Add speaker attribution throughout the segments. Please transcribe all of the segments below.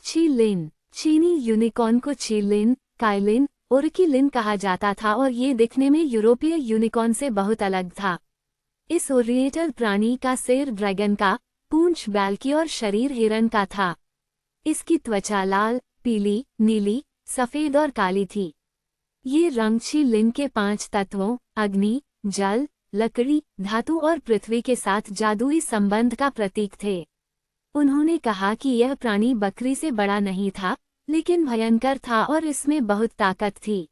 Speaker 1: ची लिन। चीनी यूनिकॉर्न को ची लिन, काइलिन, ओरकी लिन कहा जाता था और ये दिखने में यूरोपीय यूनिकॉर्न से बहुत अलग था। इस ओरिएंटल प्राणी का सिर ड्रैगन का, पूंछ बैल की और शरीर हिरन का था। इसकी त्वचा लाल, पीली, नीली, सफेद और काली थी। ये रंग ची लिन के 5 तत्वों अग्नि, जल, लकड़ी, धातु और पृथ्वी के साथ जादुई संबंध का प्रतीक थे। उन्होंने कहा कि यह प्राणी बकरी से बड़ा नहीं था, लेकिन भयंकर था और इसमें बहुत ताकत थी।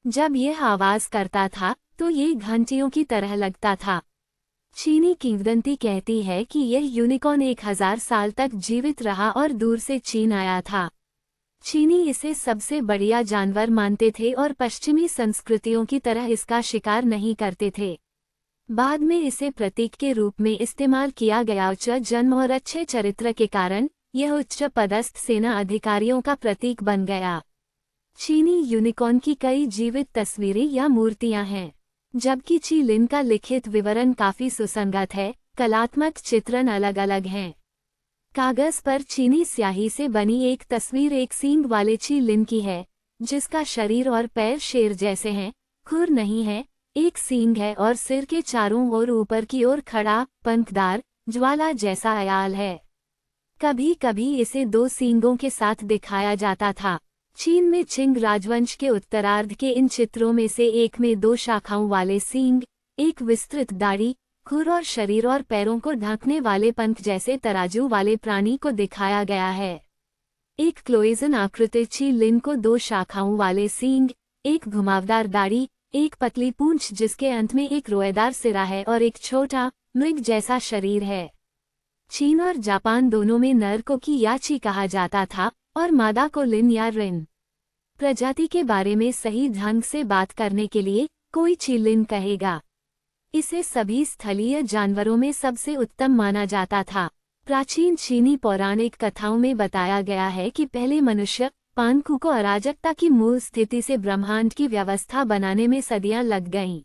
Speaker 1: जब यह आवाज करता था तो ये घंटियों की तरह लगता था। चीनी किंवदंती कहती है कि यह यूनिकॉर्न 1000 साल तक जीवित रहा और दूर से चीन आया था। चीनी इसे सबसे बढ़िया जानवर मानते थे और पश्चिमी संस्कृतियों की तरह इसका शिकार नहीं करते थे। बाद में इसे प्रतीक के रूप में इस्तेमाल किया गया। उच्च जन्म और अच्छे चरित्र के कारण यह उच्च पदस्थ सेना अधिकारियों का प्रतीक बन गया। चीनी यूनिकॉर्न की कई जीवित तस्वीरें या मूर्तियां हैं, जबकि ची लिन का लिखित विवरण काफी सुसंगत है। कलात्मक चित्रण अलग अलग हैं। कागज पर चीनी स्याही से बनी एक तस्वीर एक सींग वाले ची लिन की है, जिसका शरीर और पैर शेर जैसे हैं, खुर नहीं है, एक सींग है और सिर के चारों ओर ऊपर की ओर खड़ा, पंखदार, ज्वाला जैसा अयाल है। कभी कभी इसे 2 सींगों के साथ दिखाया जाता था। चीन में चिंग राजवंश के उत्तरार्ध के इन चित्रों में से एक में 2 शाखाओं वाले सींग, एक विस्तृत दाढ़ी, खुर और शरीर और पैरों को ढकने वाले पंख जैसे तराजू वाले प्राणी को दिखाया गया है। एक क्लोइजन आकृति ची लिन को 2 शाखाओं वाले सींग, एक घुमावदार दाढ़ी, एक पतली पूंछ जिसके अंत में एक रोएदार सिरा है और एक छोटा, मृग जैसा शरीर है। चीन और जापान दोनों में नर को की या ची कहा जाता था और मादा को लिन या रिन। प्रजाति के बारे में सही ढंग से बात करने के लिए कोई ची लिन कहेगा। इसे सभी स्थलीय जानवरों में सबसे उत्तम माना जाता था। प्राचीन चीनी पौराणिक कथाओं में बताया गया है कि पहले मनुष्य पानकू को अराजकता की मूल स्थिति से ब्रह्मांड की व्यवस्था बनाने में सदियां लग गईं।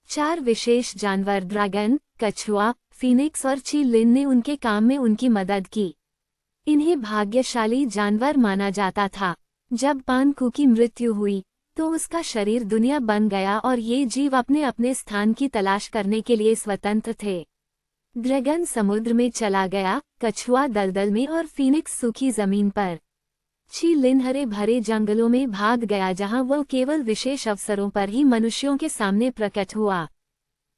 Speaker 1: 4 विशेष जानवर ड्रैगन, कछुआ, फीनिक्स और ची लिन ने उनके काम में उनकी मदद की। इन्हें भाग्यशाली जानवर माना जाता था। जब पानकू की मृत्यु हुई तो उसका शरीर दुनिया बन गया और ये जीव अपने अपने स्थान की तलाश करने के लिए स्वतंत्र थे। ड्रैगन समुद्र में चला गया, कछुआ दलदल में और फीनिक्स सूखी जमीन पर। ची लिन हरे भरे जंगलों में भाग गया जहां वह केवल विशेष अवसरों पर ही मनुष्यों के सामने प्रकट हुआ।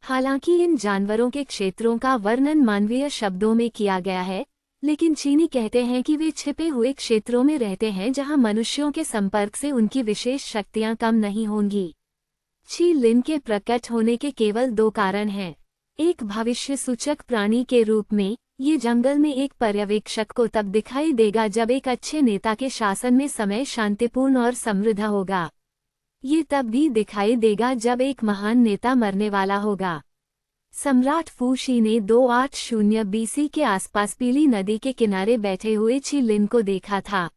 Speaker 1: हालांकि इन जानवरों के क्षेत्रों का वर्णन मानवीय शब्दों में किया गया है, लेकिन चीनी कहते हैं कि वे छिपे हुए क्षेत्रों में रहते हैं जहां मनुष्यों के संपर्क से उनकी विशेष शक्तियां कम नहीं होंगी। ची लिन के प्रकट होने के केवल 2 कारण हैं। एक भविष्य सूचक प्राणी के रूप में ये जंगल में एक पर्यवेक्षक को तब दिखाई देगा जब एक अच्छे नेता के शासन में समय शांतिपूर्ण और समृद्ध होगा। ये तब भी दिखाई देगा जब एक महान नेता मरने वाला होगा। सम्राट फूशी ने 280 बीसी के आसपास पीली नदी के किनारे बैठे हुए ची लिन को देखा था।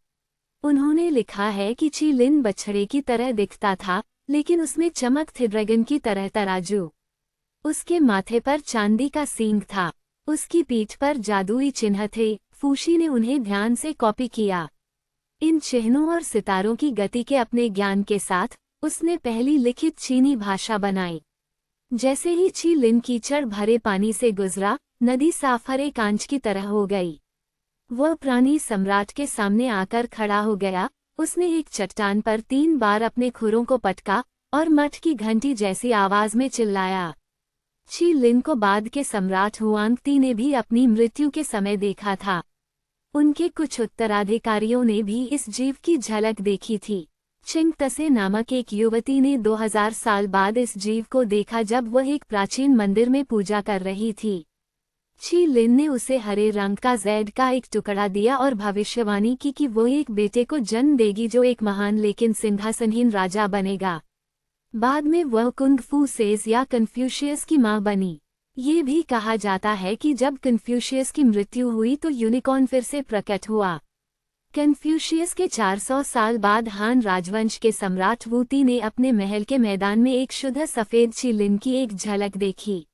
Speaker 1: उन्होंने लिखा है कि ची लिन बछड़े की तरह दिखता था, लेकिन उसमें चमक थी ड्रैगन की तरह तराजू। उसके माथे पर चांदी का सींग था। उसकी पीठ पर जादुई चिन्ह थे। फूशी ने उन्हें ध्यान से कॉपी किया। इन चिन्हों और सितारों की गति के अपने ज्ञान के साथ उसने पहली लिखित चीनी भाषा बनाई। जैसे ही ची लिन कीचड़ भरे पानी से गुजरा, नदी साफ हरे कांच की तरह हो गई। वह प्राणी सम्राट के सामने आकर खड़ा हो गया। उसने एक चट्टान पर 3 बार अपने खुरों को पटका और मठ की घंटी जैसी आवाज में चिल्लाया। ची लिन को बाद के सम्राट हुआंगती ने भी अपनी मृत्यु के समय देखा था। उनके कुछ उत्तराधिकारियों ने भी इस जीव की झलक देखी थी। चिंग तसे नामक एक युवती ने 2000 साल बाद इस जीव को देखा जब वह एक प्राचीन मंदिर में पूजा कर रही थी। ची लिन ने उसे हरे रंग का जैड का एक टुकड़ा दिया और भविष्यवाणी की कि वो एक बेटे को जन्म देगी जो एक महान लेकिन सिंहासनहीन राजा बनेगा। बाद में वह कुंग फू सेज या कन्फ्यूशियस की मां बनी। ये भी कहा जाता है कि जब कन्फ्यूशियस की मृत्यु हुई तो यूनिकॉर्न फिर से प्रकट हुआ। कन्फ्यूशियस के 400 साल बाद हान राजवंश के सम्राट वूती ने अपने महल के मैदान में एक शुद्ध सफेद ची लिन की एक झलक देखी।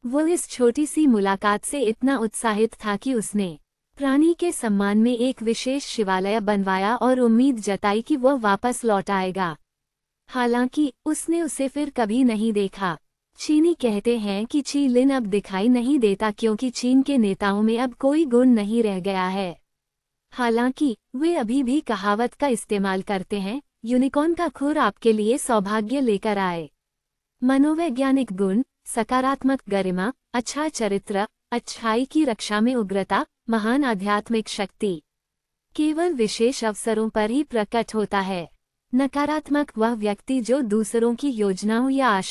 Speaker 1: वो इस छोटी सी मुलाकात से इतना उत्साहित था कि उसने प्राणी के सम्मान में एक विशेष शिवालय बनवाया और उम्मीद जताई कि वह वापस लौट आएगा। हालांकि उसने उसे फिर कभी नहीं देखा। चीनी कहते हैं कि ची लिन अब दिखाई नहीं देता क्योंकि चीन के नेताओं में अब कोई गुण नहीं रह गया है। हालांकि वे अभी भी कहावत का इस्तेमाल करते हैं, यूनिकॉर्न का खुर आपके लिए सौभाग्य लेकर आए। मनोवैज्ञानिक गुण, सकारात्मक गरिमा, अच्छा चरित्र, अच्छाई की रक्षा में उग्रता, महान आध्यात्मिक शक्ति केवल विशेष अवसरों पर ही प्रकट होता है। नकारात्मक वह व्यक्ति जो दूसरों की योजनाओं या